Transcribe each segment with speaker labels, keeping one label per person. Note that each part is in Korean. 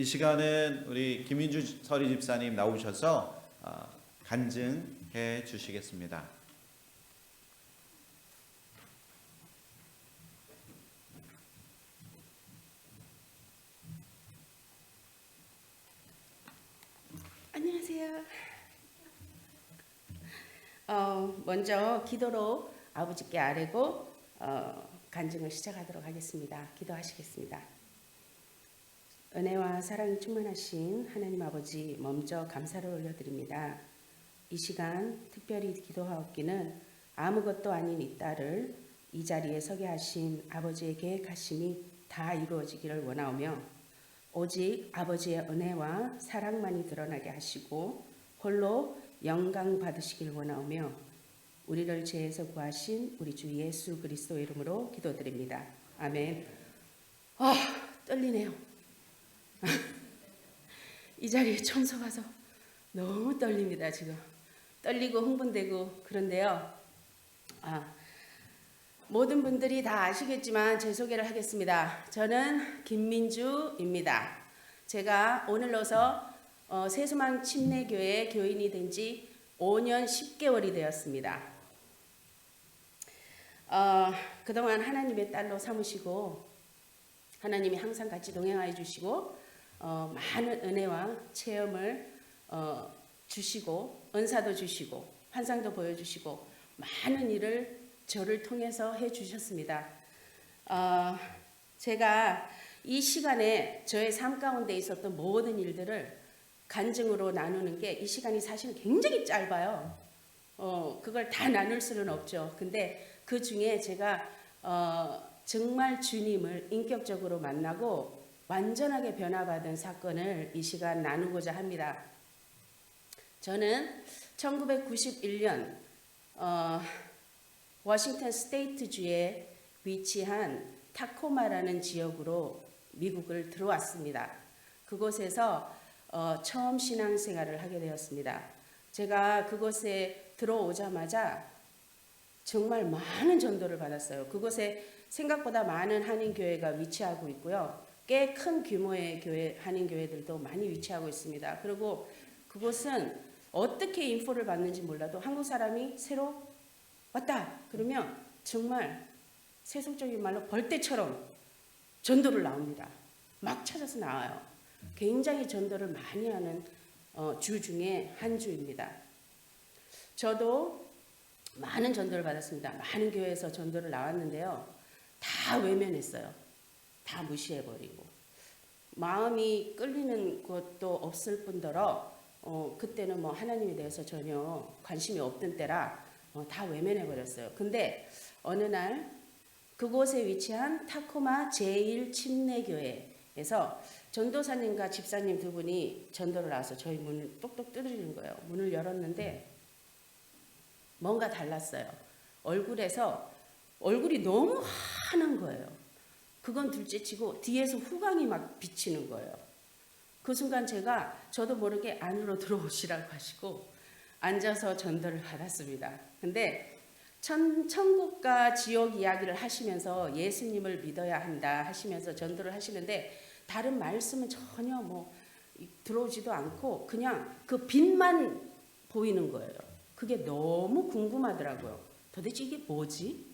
Speaker 1: 이 시간은 우리 김민주 서리 집사님 나오셔서 간증해 주시겠습니다.
Speaker 2: 안녕하세요. 먼저 기도로 아버지께 아뢰고 간증을 시작하도록 하겠습니다. 기도하시겠습니다. 은혜와 사랑이 충만하신 하나님 아버지, 먼저 감사를 올려드립니다. 이 시간 특별히 기도하옵기는 아무것도 아닌 이 딸을 이 자리에 서게 하신 아버지의 계획하심이 다 이루어지기를 원하오며 오직 아버지의 은혜와 사랑만이 드러나게 하시고 홀로 영광 받으시길 원하오며 우리를 죄에서 구하신 우리 주 예수 그리스도 이름으로 기도드립니다. 아멘. 떨리네요. 이 자리에 처음 서봐서 너무 떨립니다. 지금 떨리고 흥분되고 그런데요. 모든 분들이 다 아시겠지만 제 소개를 하겠습니다. 저는 김민주입니다. 제가 오늘로서 세수망 침례교회 교인이 된 지 5년 10개월이 되었습니다. 그동안 하나님의 딸로 삼으시고 하나님이 항상 같이 동행하여 주시고 많은 은혜와 체험을 주시고 은사도 주시고 환상도 보여주시고 많은 일을 저를 통해서 해주셨습니다. 제가 이 시간에 저의 삶 가운데 있었던 모든 일들을 간증으로 나누는 게 이 시간이 사실은 굉장히 짧아요. 그걸 다 나눌 수는 없죠. 근데 그 중에 제가 정말 주님을 인격적으로 만나고 완전하게 변화받은 사건을 이 시간 나누고자 합니다. 저는 1991년 워싱턴 스테이트주에 위치한 타코마라는 지역으로 미국을 들어왔습니다. 그곳에서 처음 신앙생활을 하게 되었습니다. 제가 그곳에 들어오자마자 정말 많은 전도를 받았어요. 그곳에 생각보다 많은 한인교회가 위치하고 있고요. 꽤 큰 규모의 한인교회들도 많이 위치하고 있습니다. 그리고 그곳은 어떻게 인포를 받는지 몰라도 한국 사람이 새로 왔다 그러면 정말 세속적인 말로 벌떼처럼 전도를 나옵니다. 막 찾아서 나와요. 굉장히 전도를 많이 하는 주 중에 한 주입니다. 저도 많은 전도를 받았습니다. 많은 교회에서 전도를 나왔는데요. 다 외면했어요. 다 무시해버리고 마음이 끌리는 것도 없을 뿐더러 그때는 뭐 하나님에 대해서 전혀 관심이 없던 때라 다 외면해버렸어요. 근데 어느 날 그곳에 위치한 타코마 제1침례교회에서 전도사님과 집사님 두 분이 전도를 나와서 저희 문을 똑똑 두드리는 거예요. 문을 열었는데 뭔가 달랐어요. 얼굴이 너무 환한 거예요. 그건 둘째치고 뒤에서 후광이 막 비치는 거예요. 그 순간 저도 모르게 안으로 들어오시라고 하시고 앉아서 전도를 받았습니다. 근데 천국과 지옥 이야기를 하시면서 예수님을 믿어야 한다 하시면서 전도를 하시는데 다른 말씀은 전혀 들어오지도 않고 그냥 그 빛만 보이는 거예요. 그게 너무 궁금하더라고요. 도대체 이게 뭐지?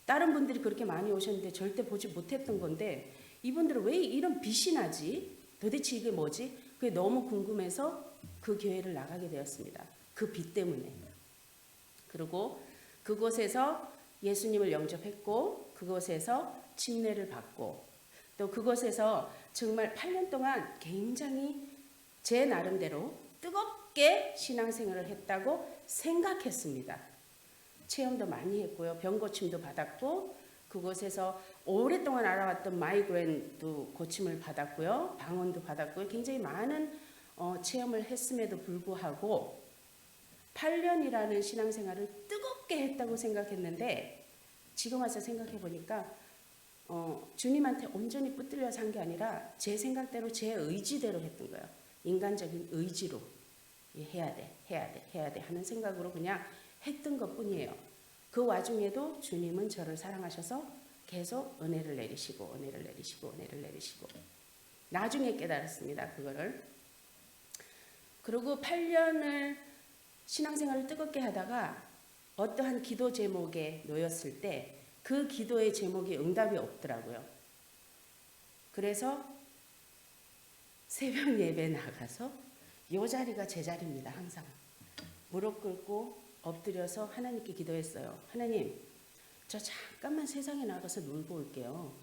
Speaker 2: 다른 분들이 그렇게 많이 오셨는데 절대 보지 못했던 건데 이분들은 왜 이런 빛이 나지? 도대체 이게 뭐지? 그게 너무 궁금해서 그 교회를 나가게 되었습니다. 그 빛 때문에. 그리고 그곳에서 예수님을 영접했고 그곳에서 침례를 받고 또 그곳에서 정말 8년 동안 굉장히 제 나름대로 뜨겁게 신앙생활을 했다고 생각했습니다. 체험도 많이 했고요. 병고침도 받았고 그곳에서 오랫동안 알아왔던 마이그레인도 고침을 받았고요. 방언도 받았고요. 굉장히 많은 체험을 했음에도 불구하고 8년이라는 신앙생활을 뜨겁게 했다고 생각했는데 지금 와서 생각해 보니까 주님한테 온전히 붙들려서 한 게 아니라 제 생각대로 제 의지대로 했던 거예요. 인간적인 의지로 해야 돼 하는 생각으로 그냥 했던 것뿐이에요. 그 와중에도 주님은 저를 사랑하셔서 계속 은혜를 내리시고 나중에 깨달았습니다. 그거를. 그리고 8년을 신앙생활을 뜨겁게 하다가 어떠한 기도 제목에 놓였을 때 그 기도의 제목이 응답이 없더라고요. 그래서 새벽 예배 나가서 이 자리가 제 자리입니다. 항상 무릎 꿇고 엎드려서 하나님께 기도했어요. 하나님, 저 잠깐만 세상에 나가서 놀고 올게요.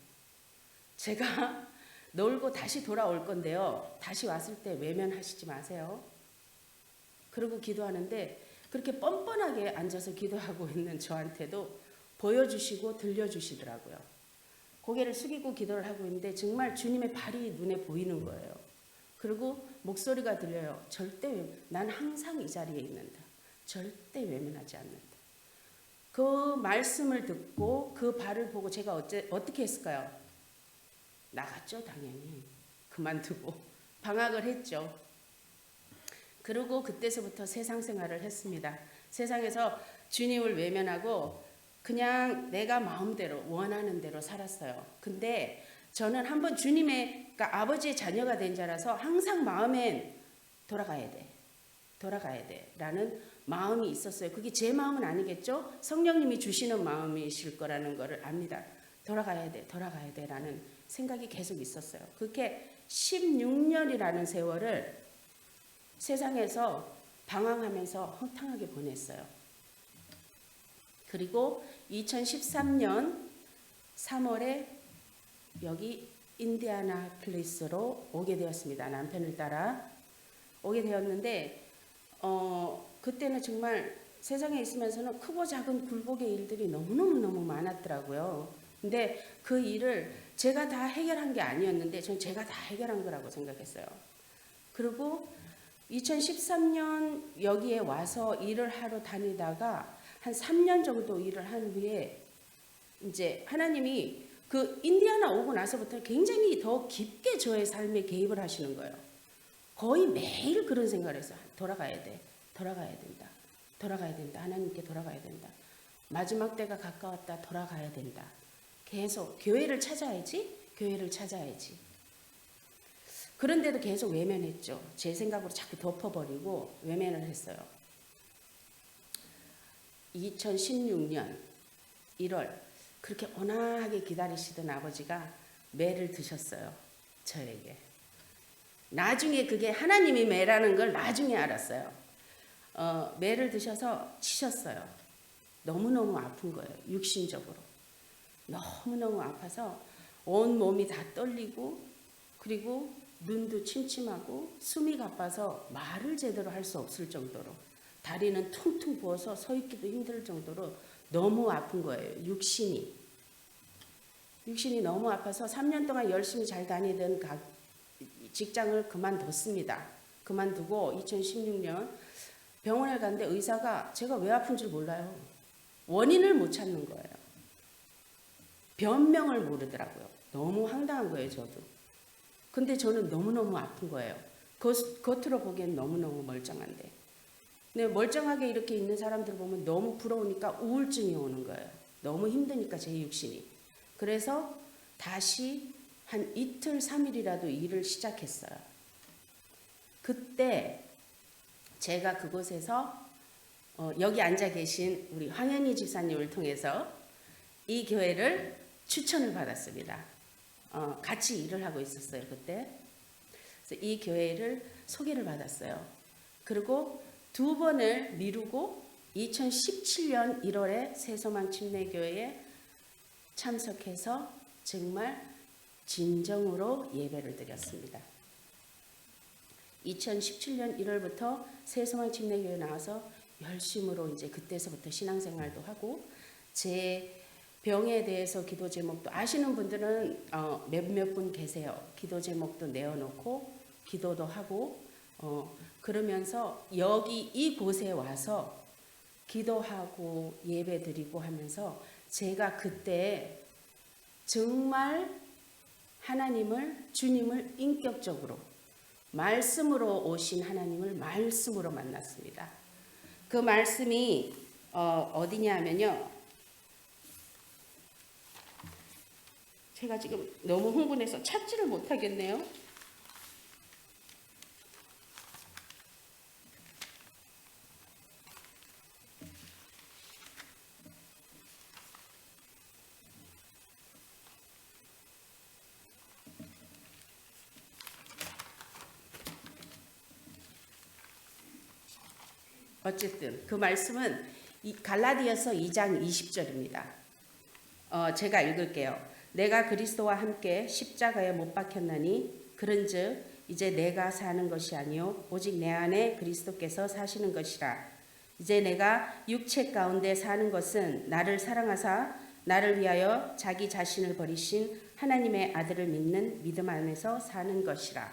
Speaker 2: 제가 놀고 다시 돌아올 건데요. 다시 왔을 때 외면하시지 마세요. 그러고 기도하는데 그렇게 뻔뻔하게 앉아서 기도하고 있는 저한테도 보여주시고 들려주시더라고요. 고개를 숙이고 기도를 하고 있는데 정말 주님의 발이 눈에 보이는 거예요. 그리고 목소리가 들려요. 난 항상 이 자리에 있는다. 절대 외면하지 않는다. 그 말씀을 듣고 그 발을 보고 제가 어떻게 했을까요? 나갔죠, 당연히. 그만두고 방학을 했죠. 그리고 그때서부터 세상 생활을 했습니다. 세상에서 주님을 외면하고 그냥 내가 마음대로 원하는 대로 살았어요. 근데 저는 한번 주님의 그러니까 아버지의 자녀가 된 자라서 항상 마음엔 돌아가야 돼 라는 마음이 있었어요. 그게 제 마음은 아니겠죠? 성령님이 주시는 마음이실 거라는 거를 압니다. 돌아가야 돼 라는 생각이 계속 있었어요. 그렇게 16년이라는 세월을 세상에서 방황하면서 허탕하게 보냈어요. 그리고 2013년 3월에 여기 인디애나폴리스로 오게 되었습니다. 남편을 따라 오게 되었는데 그때는 정말 세상에 있으면서는 크고 작은 굴복의 일들이 너무 많았더라고요. 근데 그 일을 제가 다 해결한 게 아니었는데 전 제가 다 해결한 거라고 생각했어요. 그리고 2013년 여기에 와서 일을 하러 다니다가 한 3년 정도 일을 한 후에 이제 하나님이 그 인디애나 오고 나서부터 굉장히 더 깊게 저의 삶에 개입을 하시는 거예요. 거의 매일 그런 생각을 했어요. 돌아가야 된다. 하나님께 돌아가야 된다. 마지막 때가 가까웠다. 돌아가야 된다. 계속 교회를 찾아야지. 그런데도 계속 외면했죠. 제 생각으로 자꾸 덮어버리고 외면을 했어요. 2016년 1월 그렇게 온화하게 기다리시던 아버지가 매를 드셨어요. 저에게. 나중에 그게 하나님이 매라는 걸 나중에 알았어요. 매를 드셔서 치셨어요. 너무너무 아픈 거예요. 육신적으로. 너무너무 아파서 온 몸이 다 떨리고 그리고 눈도 침침하고 숨이 가빠서 말을 제대로 할 수 없을 정도로 다리는 퉁퉁 부어서 서 있기도 힘들 정도로 너무 아픈 거예요. 육신이 너무 아파서 3년 동안 열심히 잘 다니던 직장을 그만뒀습니다. 그만두고 2016년 병원에 갔는데 의사가 제가 왜 아픈 줄 몰라요. 원인을 못 찾는 거예요. 변명을 모르더라고요. 너무 황당한 거예요, 저도. 근데 저는 너무너무 아픈 거예요. 겉으로 보기엔 너무너무 멀쩡한데. 근데 멀쩡하게 이렇게 있는 사람들 보면 너무 부러우니까 우울증이 오는 거예요. 너무 힘드니까 제 육신이. 그래서 다시 한 이틀, 3일이라도 일을 시작했어요. 그때 제가 그곳에서 여기 앉아 계신 우리 황현희 집사님을 통해서 이 교회를 추천을 받았습니다. 같이 일을 하고 있었어요, 그때. 그래서 이 교회를 소개를 받았어요. 그리고 2번을 미루고 2017년 1월에 새소망 침례교회에 참석해서 정말 진정으로 예배를 드렸습니다. 2017년 1월부터 새소망 침례교회 나와서 열심으로 이제 그때서부터 신앙생활도 하고 제 병에 대해서 기도 제목도 아시는 분들은 몇몇 분 계세요. 기도 제목도 내어놓고 기도도 하고 그러면서 여기 이곳에 와서 기도하고 예배드리고 하면서 제가 그때 정말 하나님을 주님을 인격적으로 말씀으로 오신 하나님을 말씀으로 만났습니다. 그 말씀이 어디냐 하면요. 제가 지금 너무 흥분해서 찾지를 못하겠네요. 어쨌든 그 말씀은 갈라디아서 2장 20절입니다. 제가 읽을게요. 내가 그리스도와 함께 십자가에 못 박혔나니 그런즉 이제 내가 사는 것이 아니요 오직 내 안에 그리스도께서 사시는 것이라. 이제 내가 육체 가운데 사는 것은 나를 사랑하사 나를 위하여 자기 자신을 버리신 하나님의 아들을 믿는 믿음 안에서 사는 것이라.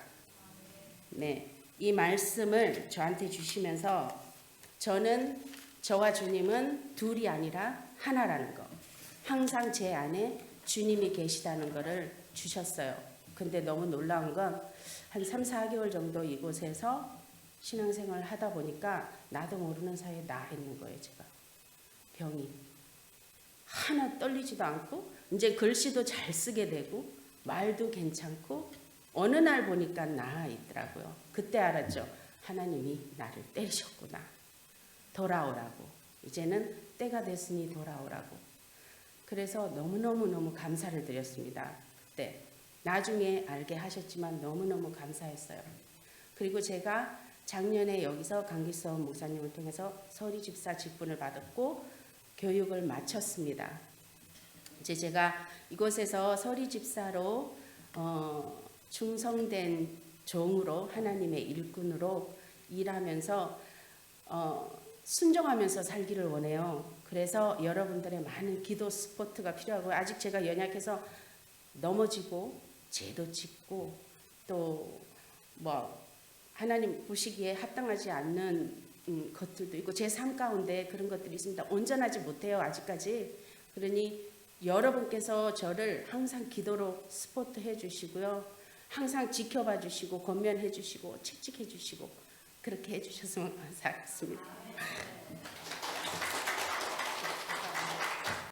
Speaker 2: 네, 이 말씀을 저한테 주시면서 저는 저와 주님은 둘이 아니라 하나라는 거, 항상 제 안에 주님이 계시다는 것을 주셨어요. 근데 너무 놀라운 건 한 3, 4개월 정도 이곳에서 신앙생활을 하다 보니까 나도 모르는 사이에 나 있는 거예요. 제가 병이 하나 떨리지도 않고 이제 글씨도 잘 쓰게 되고 말도 괜찮고 어느 날 보니까 나아 있더라고요. 그때 알았죠. 하나님이 나를 때리셨구나. 돌아오라고. 이제는 때가 됐으니 돌아오라고. 그래서 너무너무 감사를 드렸습니다. 그때 나중에 알게 하셨지만 너무너무 감사했어요. 그리고 제가 작년에 여기서 강기성 목사님을 통해서 서리집사 직분을 받았고 교육을 마쳤습니다. 이제 제가 이곳에서 서리집사로 충성된 종으로 하나님의 일꾼으로 일하면서 순종하면서 살기를 원해요. 그래서 여러분들의 많은 기도 스포트가 필요하고 아직 제가 연약해서 넘어지고 죄도 짓고 또 뭐 하나님 보시기에 합당하지 않는 것들도 있고 제 삶 가운데 그런 것들이 있습니다. 온전하지 못해요. 아직까지. 그러니 여러분께서 저를 항상 기도로 스포트 해주시고요. 항상 지켜봐 주시고 권면해 주시고 책찍해 주시고 그렇게 해주셨으면 감사하겠습니다.